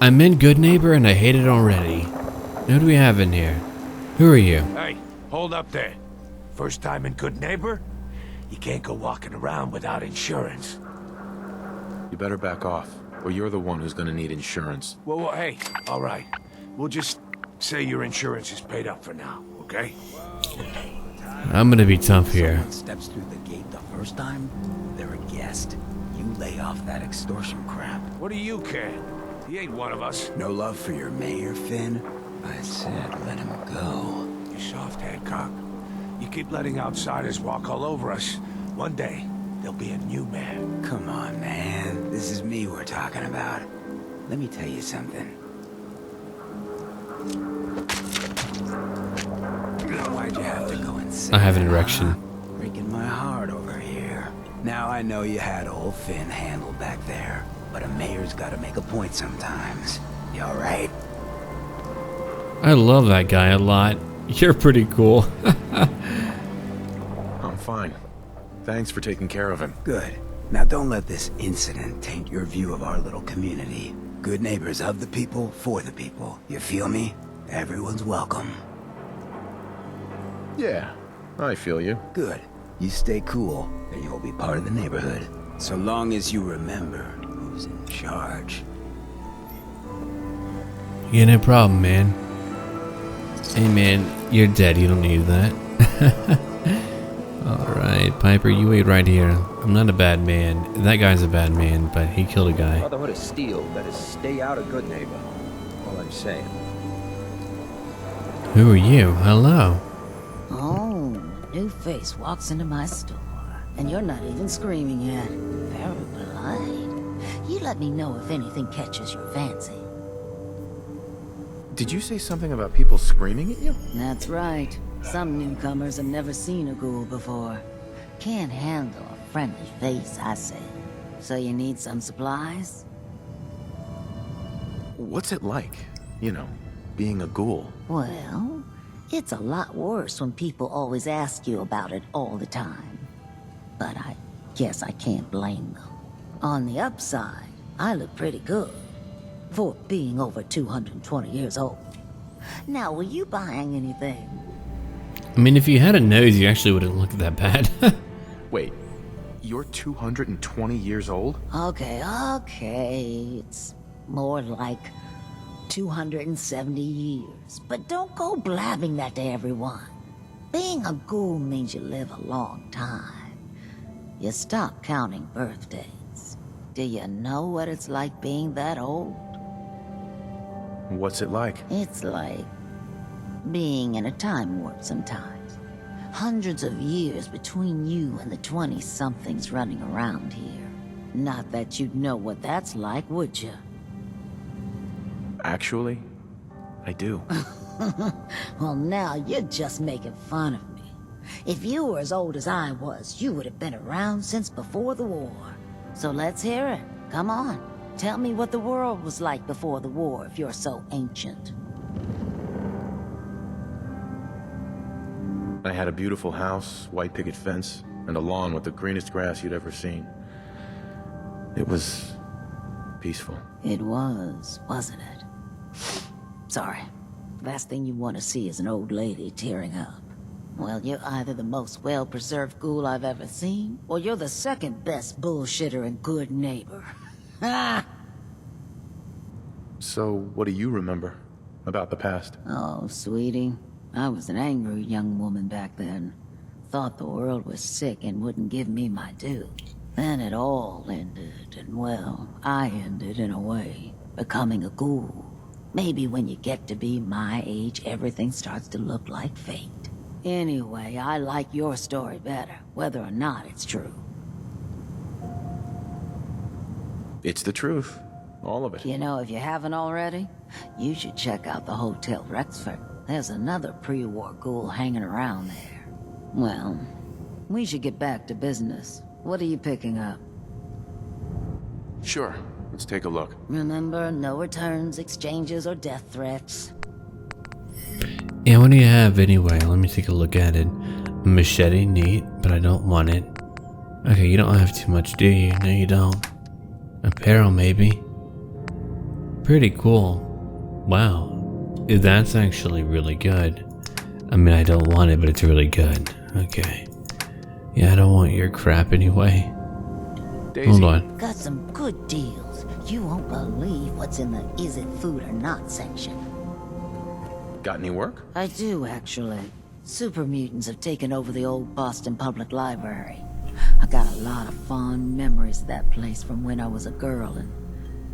I'm in Good Neighbor and I hate it already. Who do we have in here? Who are you? Hey, hold up there. First time in Good Neighbor? You can't go walking around without insurance. You better back off, or you're the one who's gonna need insurance. Well, hey, all right. We'll just say your insurance is paid up for now, okay? I'm gonna be tough here. Someone steps through the gate the first time, they're a guest. You lay off that extortion crap. What do you care? He ain't one of us. No love for your mayor, Finn? I said let him go. You soft, Hancock. You keep letting outsiders walk all over us. One day, there'll be a new man. Come on, man. This is me we're talking about. Let me tell you something. Why'd you have to go insane? I have an erection. Breaking my heart over here. Now I know you had old Finn handled back there, but a mayor's gotta make a point sometimes. You alright? I love that guy a lot. You're pretty cool. I'm fine. Thanks for taking care of him. Good. Now don't let this incident taint your view of our little community. Good neighbors of the people, for the people. You feel me? Everyone's welcome. Yeah, I feel you. Good. You stay cool, and you'll be part of the neighborhood. So long as you remember who's in charge. Yeah, no problem, man. Hey, man, you're dead. You don't need that. Alright, Piper, you wait right here. I'm not a bad man. That guy's a bad man, but he killed a guy. Brotherhood of Steel better stay out of Good Neighbor. All I'm saying. Who are you? Hello. Oh, new face walks into my store, and you're not even screaming yet. Very polite. You let me know if anything catches your fancy. Did you say something about people screaming at you? That's right. Some newcomers have never seen a ghoul before. Can't handle a friendly face, I say. So you need some supplies? What's it like, you know, being a ghoul? Well, it's a lot worse when people always ask you about it all the time. But I guess I can't blame them. On the upside, I look pretty good for being over 220 years old. Now, were you buying anything? I mean, if you had a nose, you actually wouldn't look that bad. Wait, you're 220 years old? Okay. It's more like 270 years. But don't go blabbing that to everyone. Being a ghoul means you live a long time. You stop counting birthdays. Do you know what it's like being that old? What's it like? It's like being in a time warp sometimes. Hundreds of years between you and the 20-somethings running around here. Not that you'd know what that's like, would you? Actually, I do. Well, now you're just making fun of me. If you were as old as I was, you would have been around since before the war. So let's hear it. Come on. Tell me what the world was like before the war if you're so ancient. I had a beautiful house, white picket fence, and a lawn with the greenest grass you'd ever seen. It was peaceful. It was, wasn't it? Sorry. Last thing you want to see is an old lady tearing up. Well, you're either the most well-preserved ghoul I've ever seen, or you're the second best bullshitter and good neighbor. Ah! So, what do you remember about the past? Oh, sweetie. I was an angry young woman back then. Thought the world was sick and wouldn't give me my due. Then it all ended, and well, I ended in a way, becoming a ghoul. Maybe when you get to be my age, everything starts to look like fate. Anyway, I like your story better, whether or not it's true. It's the truth. All of it. You know, if you haven't already, you should check out the Hotel Rexford. There's another pre-war ghoul hanging around there. Well, we should get back to business. What are you picking up? Sure. Let's take a look. Remember, no returns, exchanges, or death threats. Yeah, what do you have anyway? Let me take a look at it. Machete, neat, but I don't want it. Okay, you don't have too much, do you? No, you don't. Apparel, maybe. Pretty cool. Wow. That's actually really good. I mean, I don't want it, but it's really good. Okay. Yeah, I don't want your crap anyway. Daisy. Hold on. Got some good deals. You won't believe what's in the is it food or not section. Got any work? I do, actually. Super mutants have taken over the old Boston Public Library. I got a lot of fond memories of that place from when I was a girl and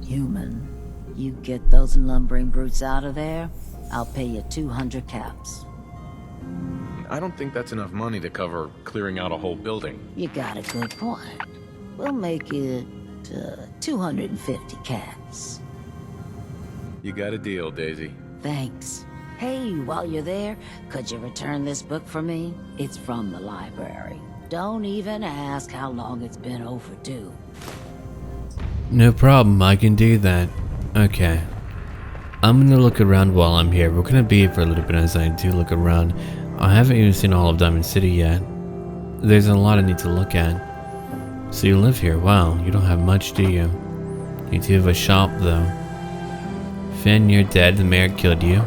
human. You get those lumbering brutes out of there, I'll pay you 200 caps. I don't think that's enough money to cover clearing out a whole building. You got a good point. We'll make it 250 caps. You got a deal, Daisy. Thanks. Hey, while you're there, could you return this book for me? It's from the library. Don't even ask how long it's been overdue. No problem, I can do that. Okay. I'm gonna look around while I'm here. We're gonna be here for a little bit as I do look around. I haven't even seen all of Diamond City yet. There's a lot I need to look at. So you live here, wow. You don't have much, do you? You do have a shop, though. Finn, you're dead. The mayor killed you.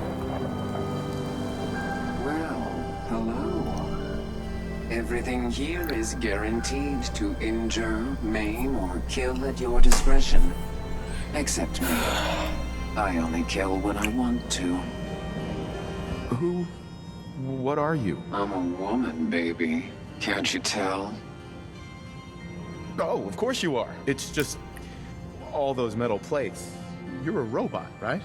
Well, hello. Everything here is guaranteed to injure, maim, or kill at your discretion. Except me. I only kill when I want to. What are you? I'm a woman, baby. Can't you tell? Oh, of course you are. It's just all those metal plates. You're a robot, right?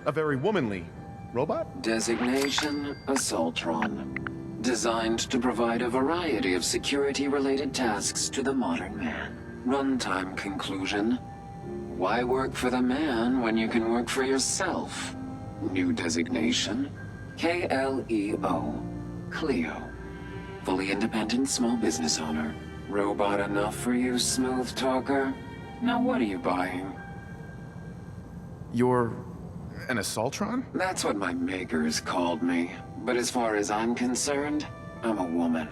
A very womanly robot? Designation, Assaultron. Designed to provide a variety of security-related tasks to the modern man. Runtime conclusion. Why work for the man when you can work for yourself? New designation. KLEO. Cleo. Fully independent small business owner. Robot enough for you, smooth talker? Now what are you buying? You're an Assaultron? That's what my makers called me. But as far as I'm concerned, I'm a woman.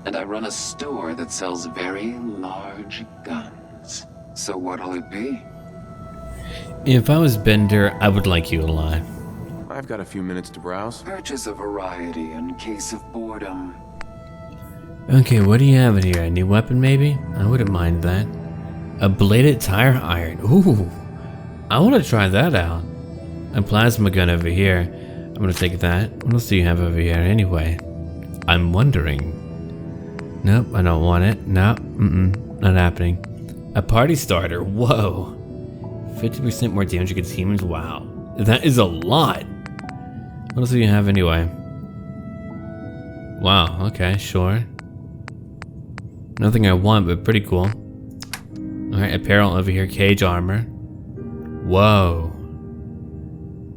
And I run a store that sells very large guns. So what'll it be? If I was Bender, I would like you alive. I've got a few minutes to browse. Purchase a variety in case of boredom. Okay, what do you have in here? A new weapon, maybe? I wouldn't mind that. A bladed tire iron. Ooh, I want to try that out. A plasma gun over here. I'm gonna take that. What else do you have over here anyway? I'm wondering. Nope, I don't want it. Nope, not happening. A party starter. Whoa. 50% more damage against humans. Wow, that is a lot. What else do you have anyway? Wow. Okay, sure. Nothing I want, but pretty cool. Alright, apparel over here. Cage armor. Whoa.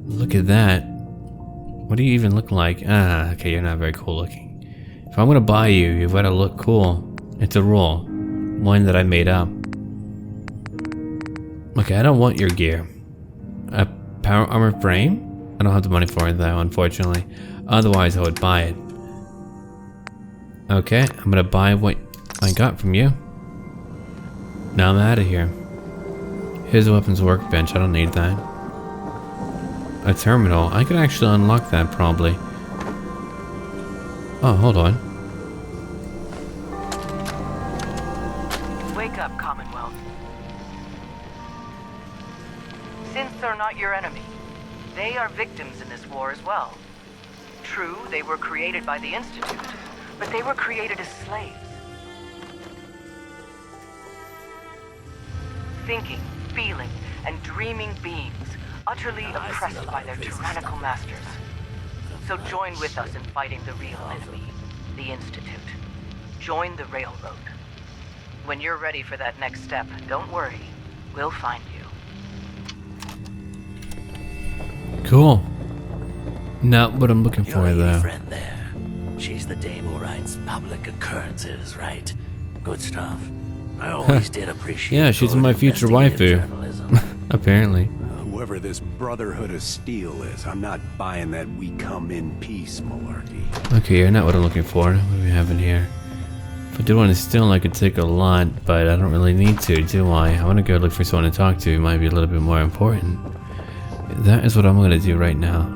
Look at that. What do you even look like? Ah, okay, you're not very cool looking. If I'm gonna buy you, you've gotta look cool. It's a rule. One that I made up. Okay, I don't want your gear. A power armor frame? I don't have the money for it though, unfortunately. Otherwise, I would buy it. Okay, I'm gonna buy what I got from you. Now I'm out of here. Here's a weapons workbench. I don't need that. A terminal. I could actually unlock that probably. Oh, hold on. Wake up, Commonwealth. Since they're not your enemy, they are victims in this war as well. True, they were created by the Institute, but they were created as slaves. Thinking, feeling, and dreaming beings, utterly oppressed by their tyrannical masters. So join with us in fighting the real enemy, the Institute. Join the Railroad. When you're ready for that next step, don't worry, we'll find you. Cool. Not what I'm looking for Your though. friend there. She's the dame who writes public occurrences, right? Good stuff. I always did appreciate. Yeah, she's good my future investigative waifu. journalism. Apparently. Whoever this Brotherhood of Steel is, I'm not buying that we come in peace malarkey. Okay, you're not what I'm looking for. What do we have in here? If I did want to steal, I could take a lot, but I don't really need to, do I? I want to go look for someone to talk to. It might be a little bit more important. that is what I'm gonna do right now.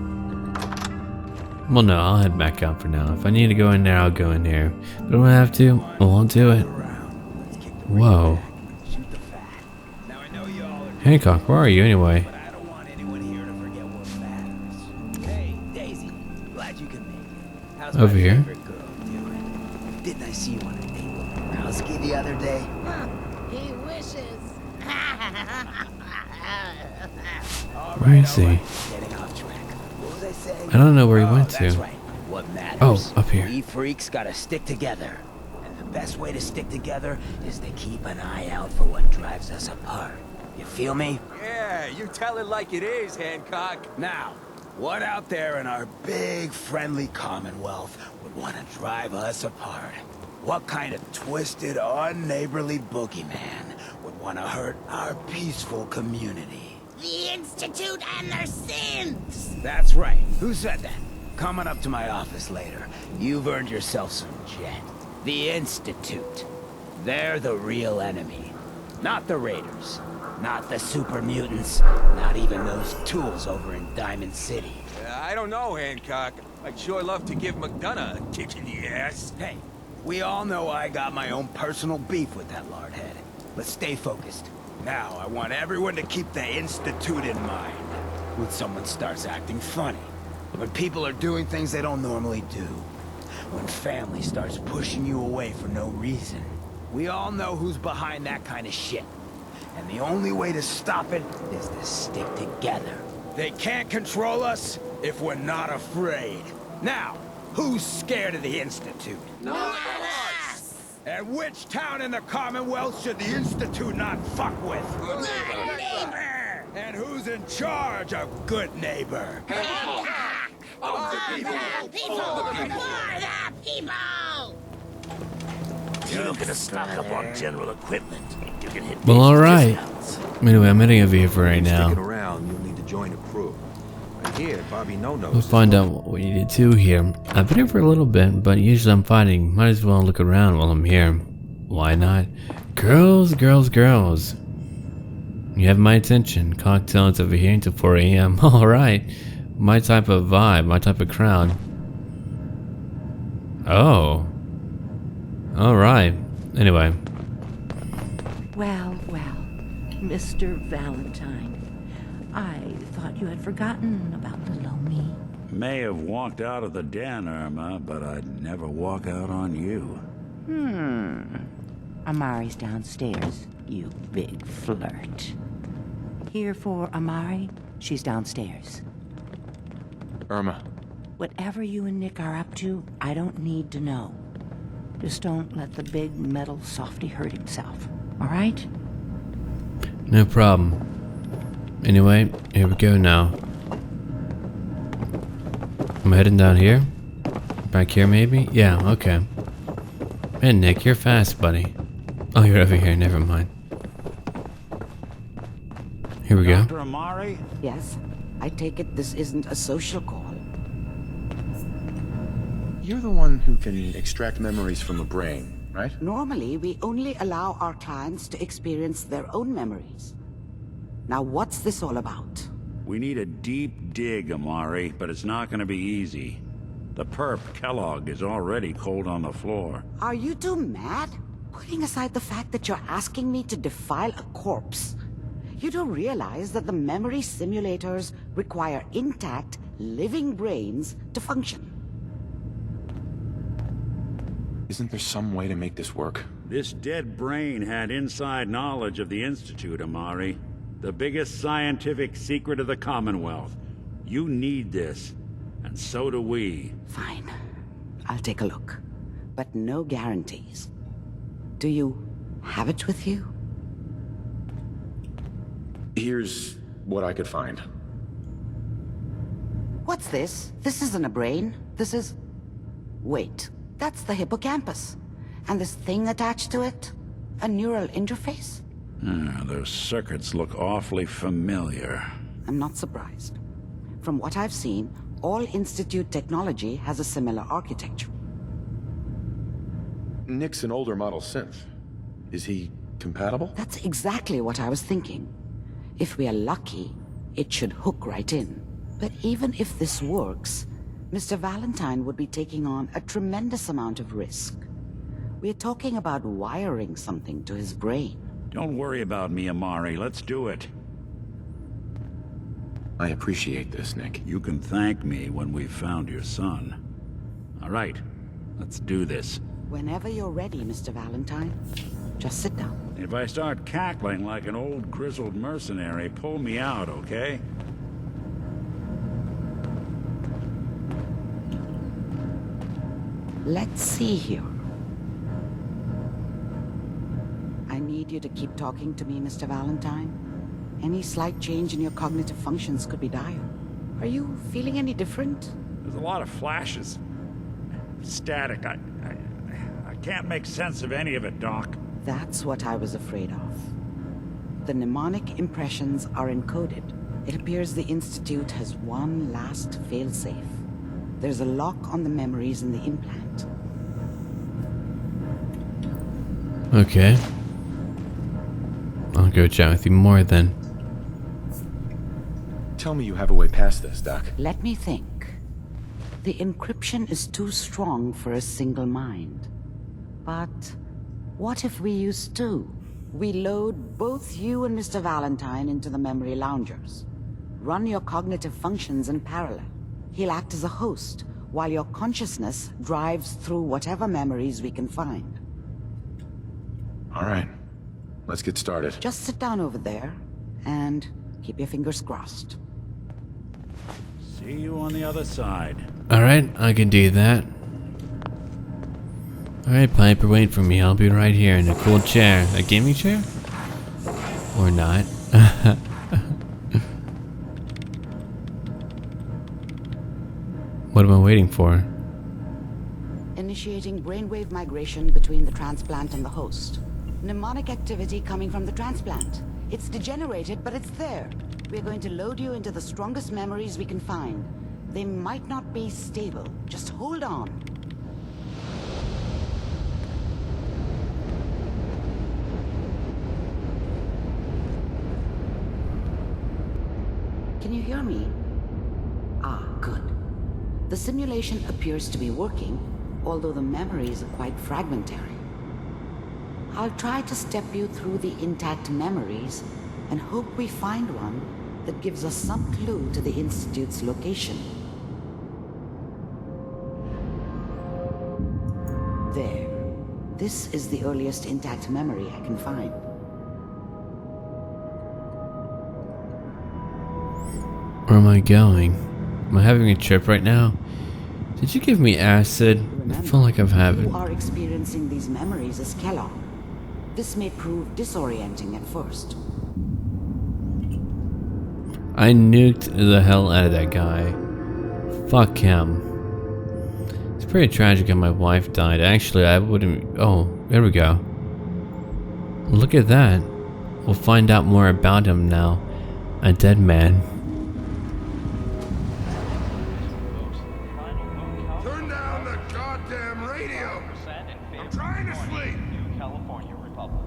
Well, no, I'll head back out for now. If I need to go in there, I'll go in there. But if I don't have to, I won't do it. Whoa. Hancock, where are you anyway? Over here. Didn't I see you on a date Howski the other day? He wishes. Where is he? Getting off track. What was I saying? I don't know where he went That's to. right. What matters? Oh, up here. We freaks gotta stick together. And the best way to stick together is to keep an eye out for what drives us apart. You feel me? Yeah, you tell it like it is, Hancock. Now, what out there in our big, friendly Commonwealth would want to drive us apart? What kind of twisted, unneighborly boogeyman would want to hurt our peaceful community? The Institute and their sins! That's right. Who said that? Coming up to my office later. You've earned yourself some jet. The Institute. They're the real enemy. Not the Raiders. Not the super mutants. Not even those tools over in Diamond City. I don't know, Hancock. I'd sure love to give McDonough a kick in the ass. Hey, we all know I got my own personal beef with that lardhead. But stay focused. Now, I want everyone to keep the Institute in mind. When someone starts acting funny. When people are doing things they don't normally do. When family starts pushing you away for no reason. We all know who's behind that kind of shit. And the only way to stop it is to stick together. They can't control us if we're not afraid. Now, who's scared of the Institute? Not us! And which town in the Commonwealth should the Institute not fuck with? Good neighbor! And who's in charge of good neighbor? For the people! You're looking to stock up on general equipment. You can hit Well, major alright. discounts. Anyway, I'm heading over here for right Sticking now. around, you'll need to join a crew. I hear Bobby No-No. We'll find out what we need to do here. I've been here for a little bit, but usually I'm fighting. Might as well look around while I'm here. Why not? Girls, girls, girls. You have my attention. Cocktails over here until 4 a.m. Alright. My type of vibe, my type of crowd. Oh. Alright. Anyway. Well, well, Mr. Valentine, I thought you had forgotten about little me. May have walked out of the den, Irma, but I'd never walk out on you. Amari's downstairs, you big flirt. Here for Amari, she's downstairs. Irma. Whatever you and Nick are up to, I don't need to know. Just don't let the big metal softy hurt himself, all right? No problem. Anyway, here we go now. I'm heading down here. Back here maybe? Yeah, okay. Man, Nick, you're fast, buddy. Oh, you're over here, never mind. Here we go. Dr. Amari? Yes, I take it this isn't a social call. You're the one who can extract memories from a brain, right? Normally, we only allow our clients to experience their own memories. Now, what's this all about? We need a deep dig, Amari, but it's not gonna be easy. The perp, Kellogg, is already cold on the floor. Are you two mad? Putting aside the fact that you're asking me to defile a corpse, you do realize that the memory simulators require intact, living brains to function. Isn't there some way to make this work? This dead brain had inside knowledge of the Institute, Amari. The biggest scientific secret of the Commonwealth. You need this, and so do we. Fine. I'll take a look. But no guarantees. Do you have it with you? Here's what I could find. What's this? This isn't a brain. This is... Wait. That's the hippocampus. And this thing attached to it? A neural interface? Those circuits look awfully familiar. I'm not surprised. From what I've seen, all Institute technology has a similar architecture. Nick's an older model synth. Is he compatible? That's exactly what I was thinking. If we are lucky, It should hook right in. But even if this works, Mr. Valentine would be taking on a tremendous amount of risk. We're talking about wiring something to his brain. Don't worry about me, Amari. Let's do it. I appreciate this, Nick. You can thank me when we've found your son. All right, let's do this. Whenever you're ready, Mr. Valentine, just sit down. If I start cackling like an old grizzled mercenary, pull me out, okay? Let's see here. I need you to keep talking to me, Mr. Valentine. Any slight change in your cognitive functions could be dire. Are you feeling any different? There's a lot of flashes. Static. I can't make sense of any of it, Doc. That's what I was afraid of. The mnemonic impressions are encoded. It appears the Institute has one last failsafe. There's a lock on the memories in the implant. Okay. I'll go chat with you more then. Tell me you have a way past this, Doc. Let me think. The encryption is too strong for a single mind. But what if we use two? We load both you and Mr. Valentine into the memory loungers. Run your cognitive functions in parallel. He'll act as a host, while your consciousness drives through whatever memories we can find. All right. Let's get started. Just sit down over there, and keep your fingers crossed. See you on the other side. Alright, I can do that. Alright, Piper, wait for me. I'll be right here in a cool chair. A gaming chair? Or not. What am I waiting for? Initiating brainwave migration between the transplant and the host. Mnemonic activity coming from the transplant. It's degenerated, but it's there. We're going to load you into the strongest memories we can find. They might not be stable. Just hold on. Can you hear me? Ah, good. The simulation appears to be working, although the memories are quite fragmentary. I'll try to step you through the intact memories and hope we find one that gives us some clue to the Institute's location. There. This is the earliest intact memory I can find. Where am I going? Am I having a trip right now? Did you give me acid? Remember, I feel like I've had it. You are experiencing these memories as Kellogg. This may prove disorienting at first. I nuked the hell out of that guy. Fuck him. It's pretty tragic how my wife died. Actually, I wouldn't... Oh, there we go. Look at that. We'll find out more about him now. A dead man. Turn down the goddamn radio! I'm trying to sleep! California Republic.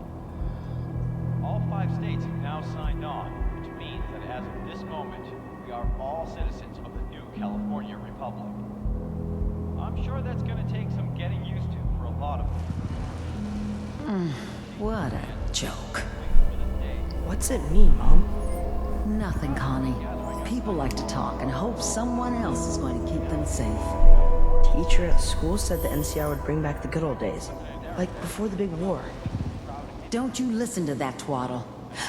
All 5 states have now signed on, which means that as of this moment, we are all citizens of the new California Republic. I'm sure that's going to take some getting used to for a lot of them. What a joke. What's it mean, Mom? Nothing, Connie. People like to talk and hope someone else is going to keep them safe. Teacher at school said the NCR would bring back the good old days. Like before the big war. Don't you listen to that twaddle.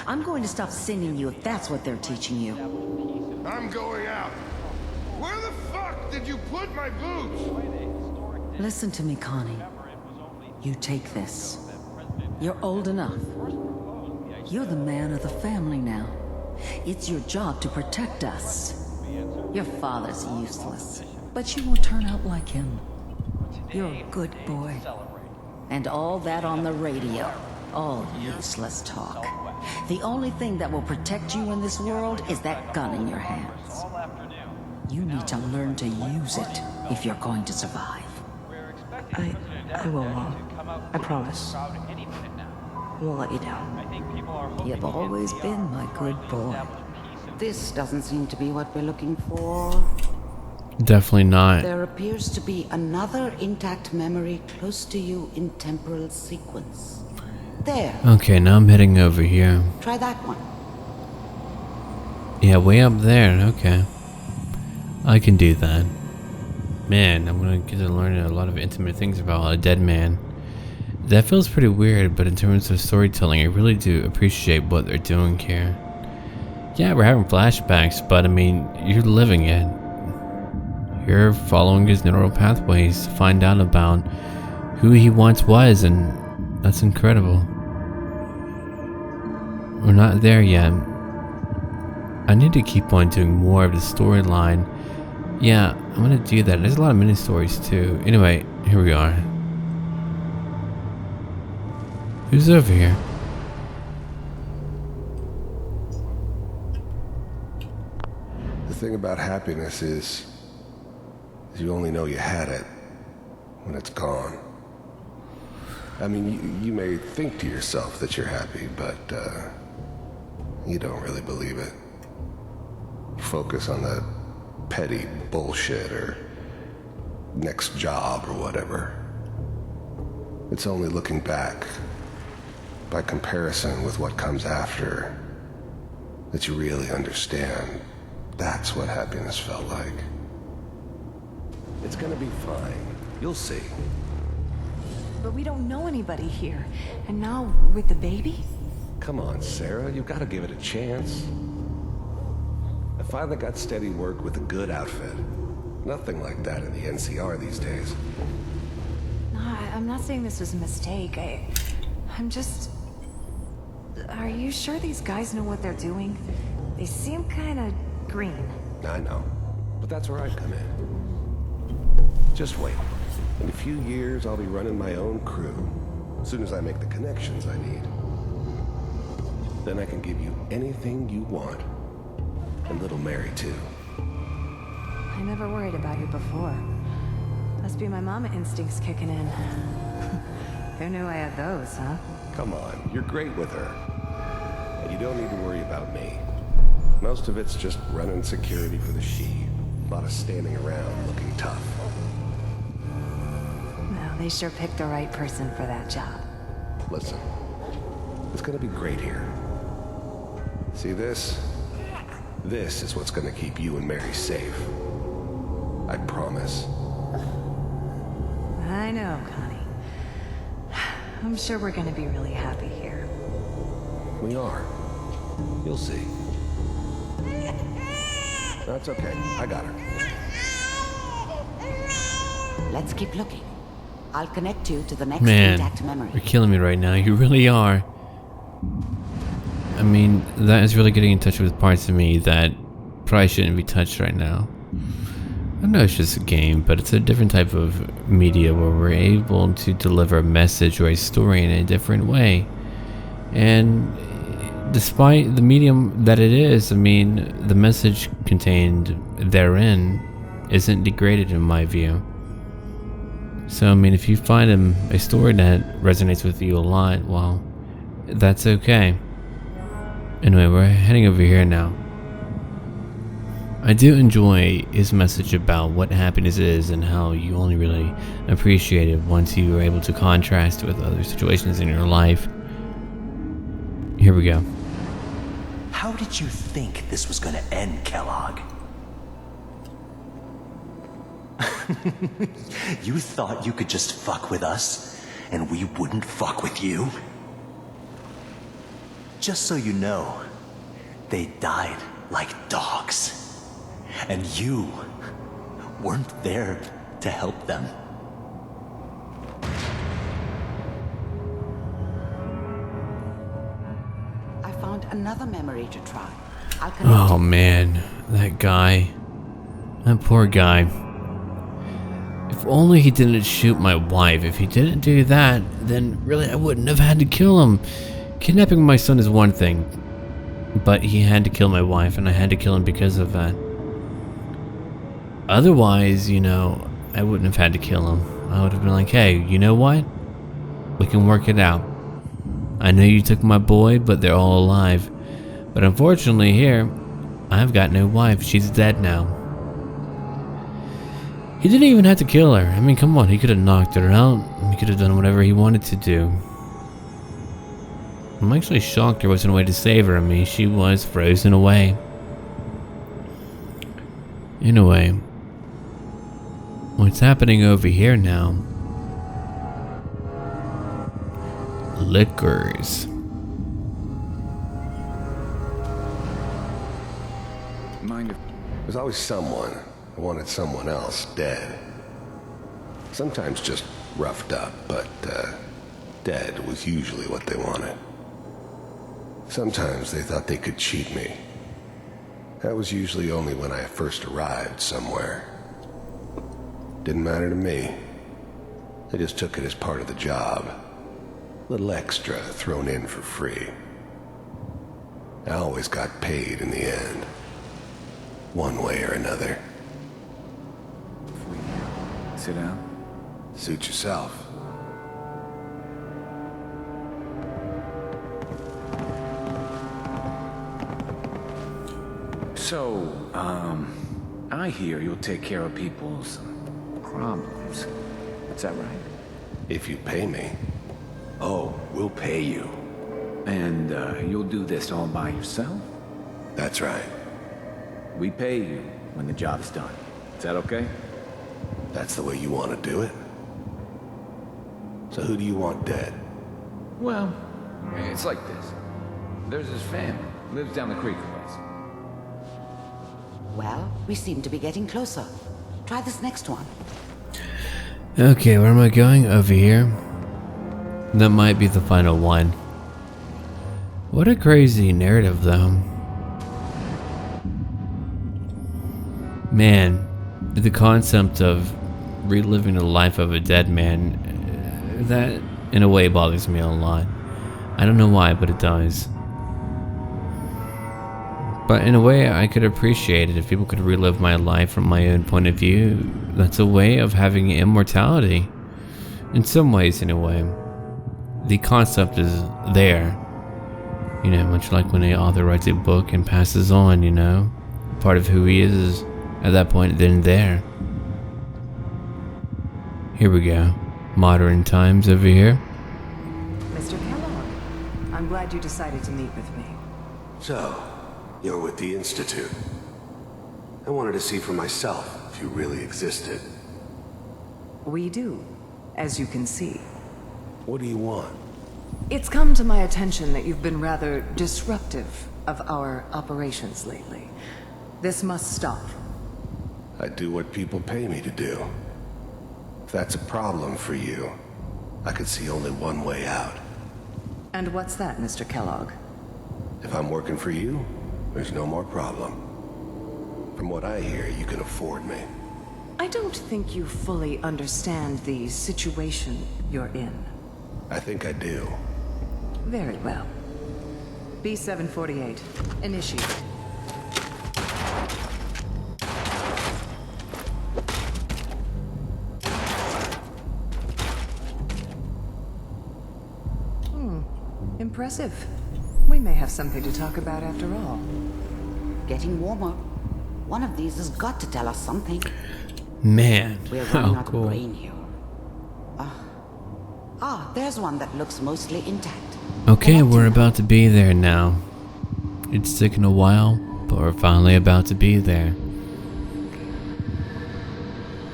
I'm going to stop singing you if that's what they're teaching you. I'm going out. Where the fuck did you put my boots? Listen to me, Connie. You take this. You're old enough. You're the man of the family now. It's your job to protect us. Your father's useless, but you won't turn out like him. You're a good boy. And all that on the radio. All useless talk. The only thing that will protect you in this world is that gun in your hands. You need to learn to use it if you're going to survive. I will, Mom. I promise. I won't let you down. You've always been my good boy. This doesn't seem to be what we're looking for. Definitely not. There appears to be another intact memory close to you in temporal sequence. There. Okay, now I'm heading over here. Try that one. Yeah, way up there. Okay. I can do that. Man, I'm gonna get to learn a lot of intimate things about a dead man. That feels pretty weird, but in terms of storytelling, I really do appreciate what they're doing here. Yeah, we're having flashbacks, but I mean, you're living it. You're following his neural pathways to find out about who he once was, and that's incredible. We're not there yet. I need to keep on doing more of the storyline. Yeah, I'm gonna do that. There's a lot of mini stories too. Anyway, here we are. Who's over here? The thing about happiness is you only know you had it when it's gone. I mean, you may think to yourself that you're happy, but you don't really believe it. Focus on that petty bullshit or next job or whatever. It's only looking back, by comparison with what comes after, that you really understand that's what happiness felt like. It's gonna be fine. You'll see. But we don't know anybody here. And now, with the baby? Come on, Sarah, you've got to give it a chance. I finally got steady work with a good outfit. Nothing like that in the NCR these days. No, I'm not saying this was a mistake. I'm just... Are you sure these guys know what they're doing? They seem kind of green. I know, but that's where I come in. Just wait. In a few years, I'll be running my own crew. As soon as I make the connections I need. Then I can give you anything you want. And little Mary, too. I never worried about you before. Must be my mama instincts kicking in. Who knew I had those, huh? Come on, you're great with her. And you don't need to worry about me. Most of it's just running security for the she. A lot of standing around looking tough. No, they sure picked the right person for that job. Listen, it's gonna be great here. See this? This is what's gonna keep you and Mary safe. I promise. I know, Connie. I'm sure we're gonna be really happy here. We are. You'll see. That's okay. I got her. Let's keep looking. I'll connect you to the next Man, intact memory. you're killing me right now. You really are. I mean, that is really getting in touch with parts of me that probably shouldn't be touched right now. I know it's just a game, but it's a different type of media where we're able to deliver a message or a story in a different way. And despite the medium that it is, I mean, the message contained therein isn't degraded in my view. So, I mean, if you find a story that resonates with you a lot, well, that's okay. Anyway, we're heading over here now. I do enjoy his message about what happiness is and how you only really appreciate it once you are able to contrast with other situations in your life. Here we go. How did you think this was gonna end, Kellogg? You thought you could just fuck with us, and we wouldn't fuck with you? Just so you know, they died like dogs. And you weren't there to help them. I found another memory to try. I'll connect Oh man, that guy. That poor guy. If only he didn't shoot my wife. If he didn't do that, then really I wouldn't have had to kill him. Kidnapping my son is one thing, but he had to kill my wife, and I had to kill him because of that. Otherwise, you know, I wouldn't have had to kill him. I would have been like, hey, you know what? We can work it out. I know you took my boy, but they're all alive. But unfortunately here, I've got no wife. She's dead now. He didn't even have to kill her. I mean, come on. He could have knocked her out. He could have done whatever he wanted to do. I'm actually shocked there wasn't a way to save her. I mean, she was frozen away. Anyway, what's happening over here now? Liquors. Mind if there's always someone who wanted someone else dead. Sometimes just roughed up, but dead was usually what they wanted. Sometimes they thought they could cheat me. That was usually only when I first arrived somewhere. Didn't matter to me. I just took it as part of the job. Little extra thrown in for free. I always got paid in the end. One way or another. Sit down. Suit yourself. So, I hear you'll take care of people's problems. Is that right? If you pay me. Oh, we'll pay you. And, you'll do this all by yourself? That's right. We pay you when the job's done. Is that okay? That's the way you want to do it? So who do you want dead? Well, it's like this. There's this family, lives down the creek a ways. Well, we seem to be getting closer. Try this next one. Okay, where am I going? Over here. That might be the final one. What a crazy narrative, though. Man, the concept of reliving the life of a dead man, that in a way bothers me a lot. I don't know why, but it does. But in a way, I could appreciate it if people could relive my life from my own point of view. That's a way of having immortality. In some ways, in a way. The concept is there. You know, much like when the author writes a book and passes on, you know. Part of who he is at that point then there. Here we go. Modern times over here. Mr. Kellogg, I'm glad you decided to meet with me. So, you're with the Institute. I wanted to see for myself if you really existed. We do, as you can see. What do you want? It's come to my attention that you've been rather disruptive of our operations lately. This must stop. I do what people pay me to do. If that's a problem for you, I could see only one way out. And what's that, Mr. Kellogg? If I'm working for you, there's no more problem. From what I hear, you can afford me. I don't think you fully understand the situation you're in. I think I do. Very well. B-748, initiate. Impressive. We may have something to talk about after all. Getting warmer. One of these has got to tell us something. Man, We're running how out cool. of brain here. There's one that looks mostly intact. Okay, we're about to be there now. It's taken a while, but we're finally about to be there.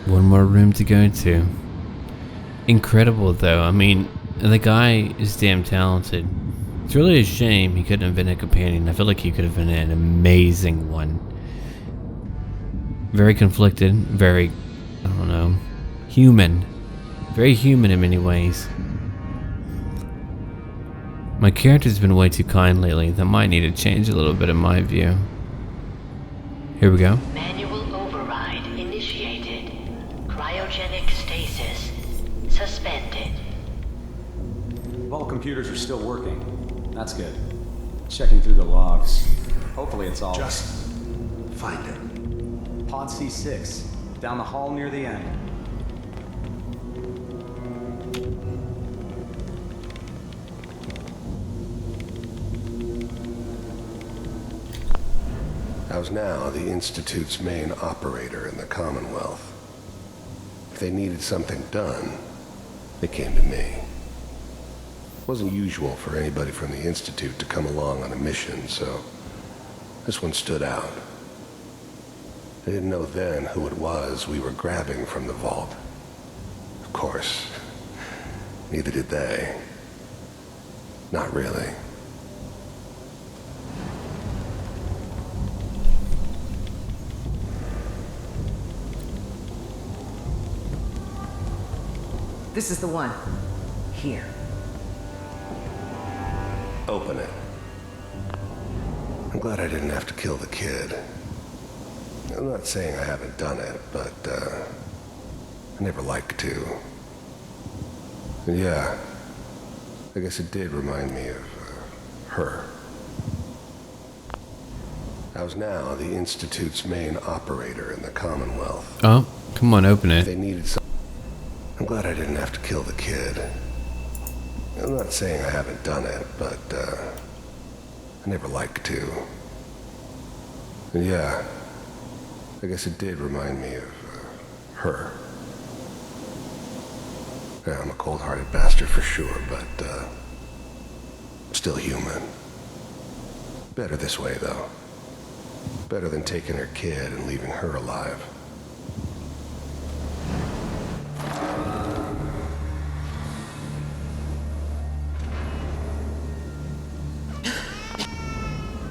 One more room to go to. Incredible though, I mean, the guy is damn talented. It's really a shame he couldn't have been a companion. I feel like he could have been an amazing one. Very conflicted, very, I don't know, human. Very human in many ways. My character's been way too kind lately. That might need to change a little bit in my view. Here we go. Manual override initiated. Cryogenic stasis suspended. All computers are still working. That's good. Checking through the logs. Hopefully it's all... Just find it. Pod C6, down the hall near the end. was now the Institute's main operator in the Commonwealth. If they needed something done, they came to me. It wasn't usual for anybody from the Institute to come along on a mission, so this one stood out. I didn't know then who it was we were grabbing from the vault. Of course, neither did they. Not really. This is the one. Here. Open it. I'm glad I didn't have to kill the kid. I'm not saying I haven't done it, but, I never liked to. And yeah, I guess it did remind me of, her. I was now the Institute's main operator in the Commonwealth. Oh, come on, open it. They needed some... I'm glad I didn't have to kill the kid. I'm not saying I haven't done it, but, I never liked to. And yeah, I guess it did remind me of, her. Yeah, I'm a cold-hearted bastard for sure, but, still human. Better this way, though. Better than taking her kid and leaving her alive.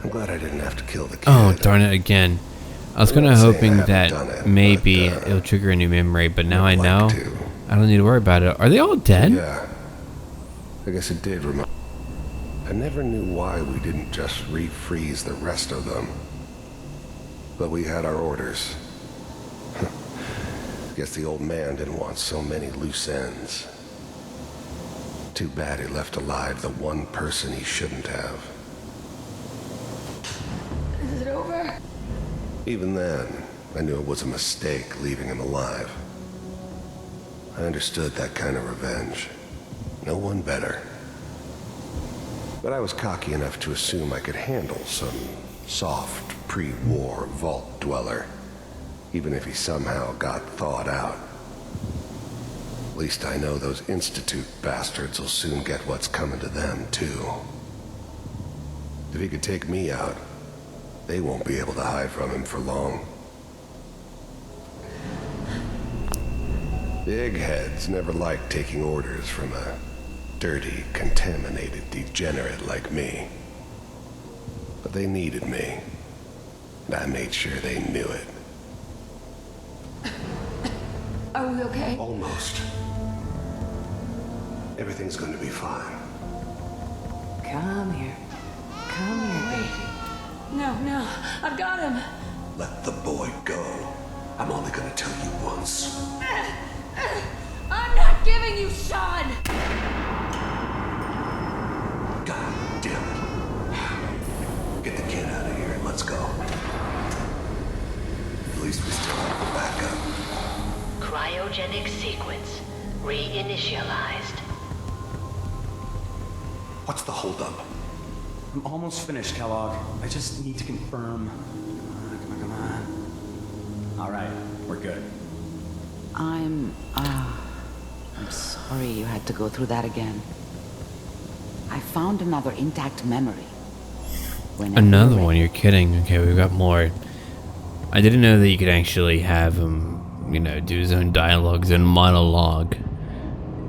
I'm glad I didn't have to kill the kid. Oh, darn it again. I was kind of hoping that maybe it'll trigger a new memory, but now I know I don't need to worry about it. Are they all dead? Yeah. I guess it did remind... I never knew why we didn't just refreeze the rest of them. But we had our orders. Guess the old man didn't want so many loose ends. Too bad he left alive the one person he shouldn't have. Is it over? Even then, I knew it was a mistake leaving him alive. I understood that kind of revenge. No one better. But I was cocky enough to assume I could handle some soft, pre-war vault dweller, even if he somehow got thawed out. At least I know those Institute bastards will soon get what's coming to them, too. If he could take me out, they won't be able to hide from him for long. The eggheads never liked taking orders from a dirty, contaminated degenerate like me. But they needed me, and I made sure they knew it. Are we okay? Almost. Everything's going to be fine. Come here. Come here, baby. No, I've got him. Let the boy go. I'm only going to tell you once. I'm not giving you Sean! God damn it. Get the kid out of here and let's go. At least we still have a backup. Cryogenic sequence reinitialized. What's the holdup? I'm almost finished, Kellogg. I just need to confirm. Come on. All right, we're good. I'm sorry you had to go through that again. I found another intact memory. Another one? You're kidding. Okay, we've got more. I didn't know that you could actually have him, do his own dialogues and monologue.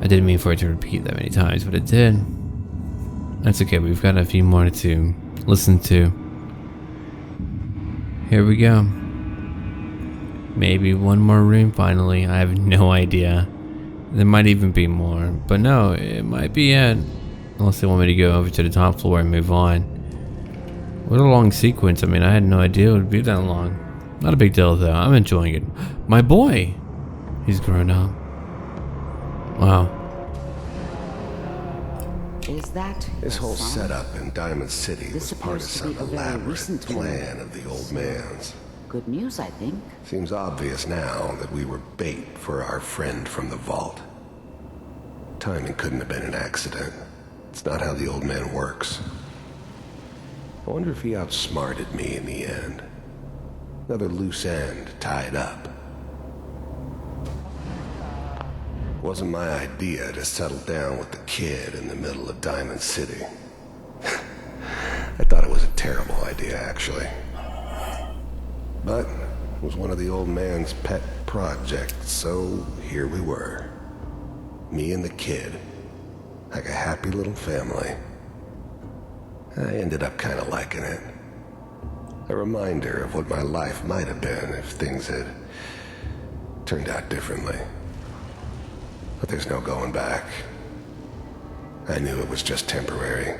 I didn't mean for it to repeat that many times, but it did. That's okay, we've got a few more to listen to. Here we go. Maybe one more room finally. I have no idea. There might even be more. But no, it might be it. Unless they want me to go over to the top floor and move on. What a long sequence. I mean, I had no idea it would be that long. Not a big deal though. I'm enjoying it. My boy! He's grown up. Wow. Is that This whole son? setup in Diamond City was part of some elaborate plan of the old man's. Good news, I think. Seems obvious now that we were bait for our friend from the vault. Timing couldn't have been an accident. It's not how the old man works. I wonder if he outsmarted me in the end. Another loose end tied up. It wasn't my idea to settle down with the kid in the middle of Diamond City. I thought it was a terrible idea, actually. But it was one of the old man's pet projects, so here we were. Me and the kid, like a happy little family. I ended up kind of liking it. A reminder of what my life might have been if things had turned out differently. But there's no going back. I knew it was just temporary.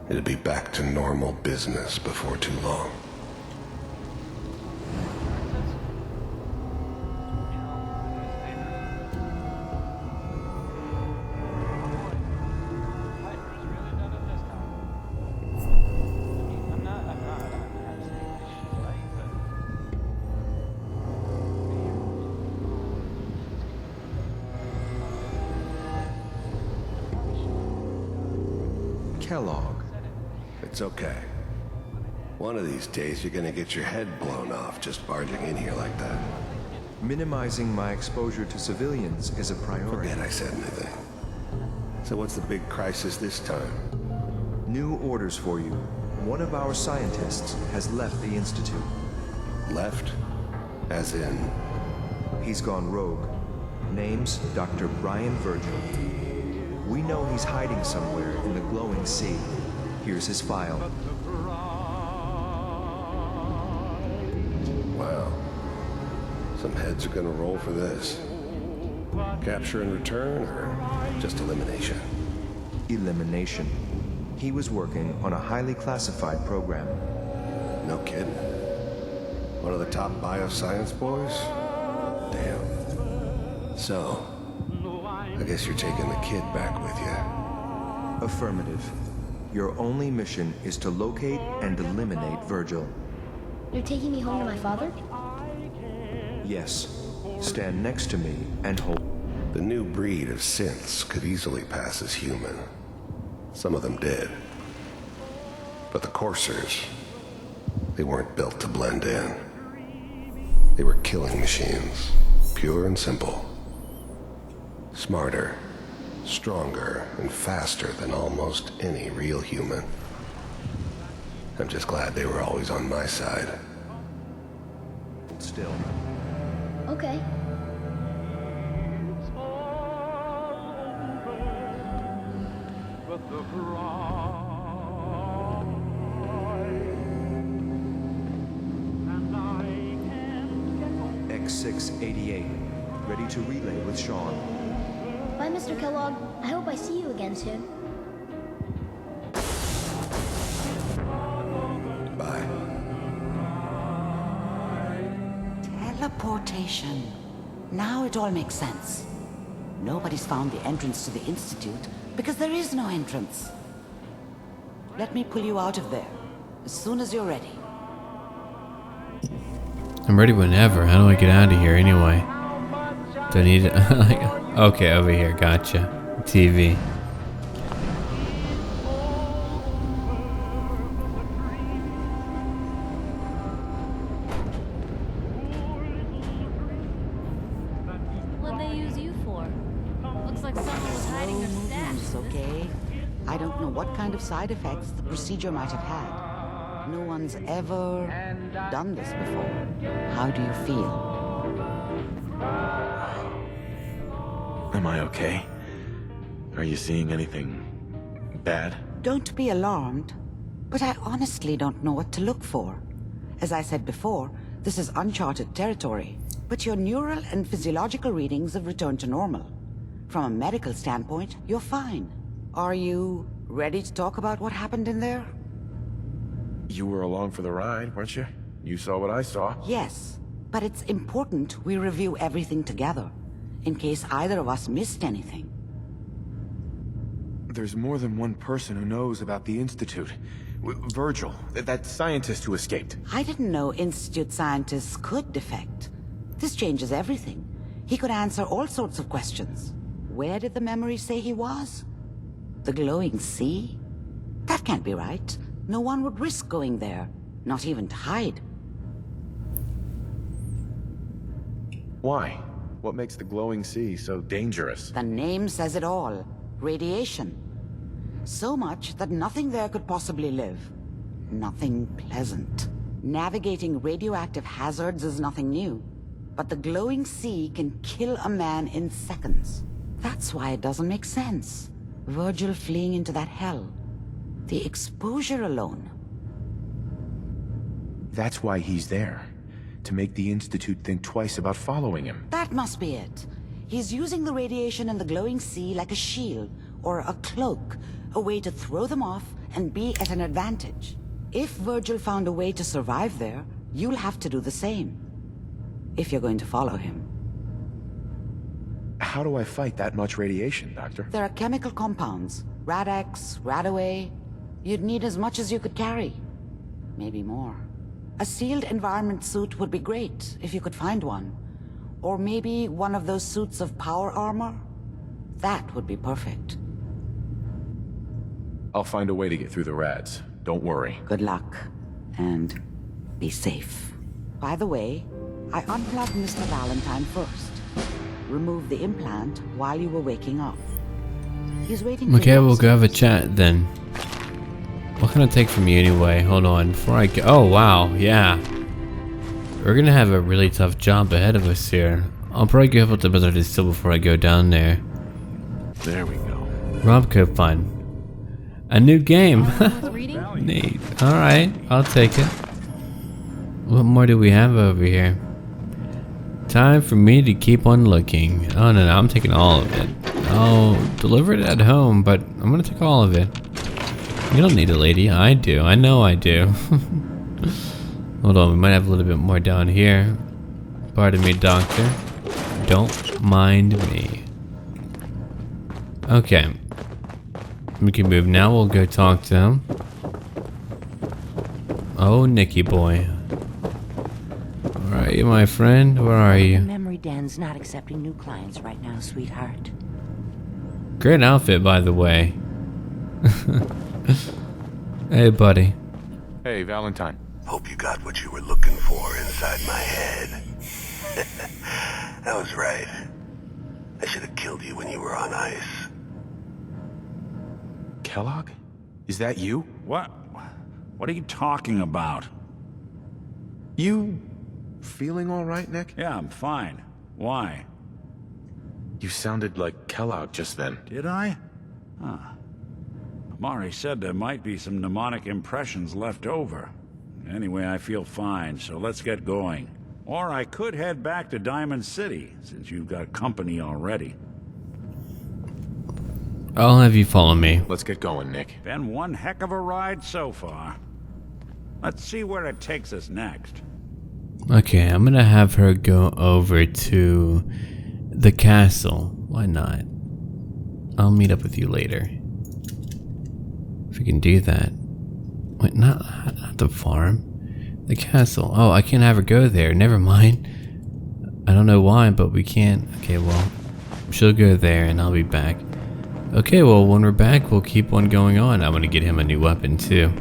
It'd be back to normal business before too long. Kellogg. It's okay. One of these days you're gonna get your head blown off just barging in here like that. Minimizing my exposure to civilians is a priority. Forget I said anything. So what's the big crisis this time? New orders for you. One of our scientists has left the Institute. Left? As in? He's gone rogue. Name's Dr. Brian Virgil. We know he's hiding somewhere in the glowing sea. Here's his file. Wow. Some heads are gonna roll for this. Capture and return, or just elimination? Elimination. He was working on a highly classified program. No kidding. One of the top bioscience boys? Damn. So, I guess you're taking the kid back with you. Affirmative. Your only mission is to locate and eliminate Virgil. You're taking me home to my father? Yes. Stand next to me and hold. The new breed of synths could easily pass as human. Some of them did. But the coursers, they weren't built to blend in. They were killing machines, pure and simple. Smarter, stronger, and faster than almost any real human. I'm just glad they were always on my side. Still. Okay. X688, ready to relay with Sean. Bye, Mr. Kellogg. I hope I see you again soon. Bye. Teleportation. Now it all makes sense. Nobody's found the entrance to the Institute because there is no entrance. Let me pull you out of there as soon as you're ready. I'm ready whenever. How do I get out of here anyway? Do I need it? Okay, over here. Gotcha. TV. What'd they use you for? Looks like someone was hiding their stash. Okay? I don't know what kind of side effects the procedure might have had. No one's ever done this before. How do you feel? Am I okay? Are you seeing anything bad? Don't be alarmed, but I honestly don't know what to look for. As I said before, this is uncharted territory, but your neural and physiological readings have returned to normal. From a medical standpoint, you're fine. Are you ready to talk about what happened in there? You were along for the ride, weren't you? You saw what I saw. Yes, but it's important we review everything together, in case either of us missed anything. There's more than one person who knows about the Institute. Virgil, that scientist who escaped. I didn't know Institute scientists could defect. This changes everything. He could answer all sorts of questions. Where did the memory say he was? The glowing sea? That can't be right. No one would risk going there, not even to hide. Why? What makes the glowing sea so dangerous? The name says it all. Radiation. So much that nothing there could possibly live. Nothing pleasant. Navigating radioactive hazards is nothing new. But the glowing sea can kill a man in seconds. That's why it doesn't make sense. Virgil fleeing into that hell. The exposure alone. That's why he's there. To make the Institute think twice about following him. That must be it. He's using the radiation in the glowing sea like a shield, or a cloak, a way to throw them off and be at an advantage. If Virgil found a way to survive there, you'll have to do the same. If you're going to follow him. How do I fight that much radiation, Doctor? There are chemical compounds. Rad-X, Radaway. You'd need as much as you could carry. Maybe more. A sealed environment suit would be great, if you could find one. Or maybe one of those suits of power armor? That would be perfect. I'll find a way to get through the rads. Don't worry. Good luck. And be safe. By the way, I unplugged Mr. Valentine first. Removed the implant while you were waking up. He's waiting for Okay, you we'll go have a upstairs. chat then. What can I take from you anyway? Hold on, before I go. Oh wow, yeah. We're gonna have a really tough job ahead of us here. I'll probably go help the Blizzard Distill before I go down there. There we go. Robco fun. A new game. Reading? Neat. Alright, I'll take it. What more do we have over here? Time for me to keep on looking. Oh no, I'm taking all of it. I'll deliver it at home, but I'm gonna take all of it. You don't need a lady. I do. I know I do. Hold on, we might have a little bit more down here. Pardon me, doctor. Don't mind me. Okay. We can move now. We'll go talk to him. Oh, Nicky boy. Where are you, my friend? Where are The you? memory den's not accepting new clients right now, sweetheart. Great outfit, by the way. Hey, buddy. Hey, Valentine. Hope you got what you were looking for inside my head. I was right. I should have killed you when you were on ice. Kellogg? Is that you? What? What are you talking about? You feeling all right, Nick? Yeah, I'm fine. Why? You sounded like Kellogg just then. Did I? Huh. Amari said there might be some mnemonic impressions left over. Anyway, I feel fine, so let's get going. Or I could head back to Diamond City, since you've got company already. I'll have you follow me. Let's get going, Nick. Been one heck of a ride so far. Let's see where it takes us next. Okay, I'm gonna have her go over to the castle. Why not? I'll meet up with you later. If we can do that. Wait, not the farm. The castle. Oh, I can't have her go there. Never mind. I don't know why, but we can't. Okay, well, she'll go there and I'll be back. Okay, well, when we're back, we'll keep on going on. I'm gonna get him a new weapon too.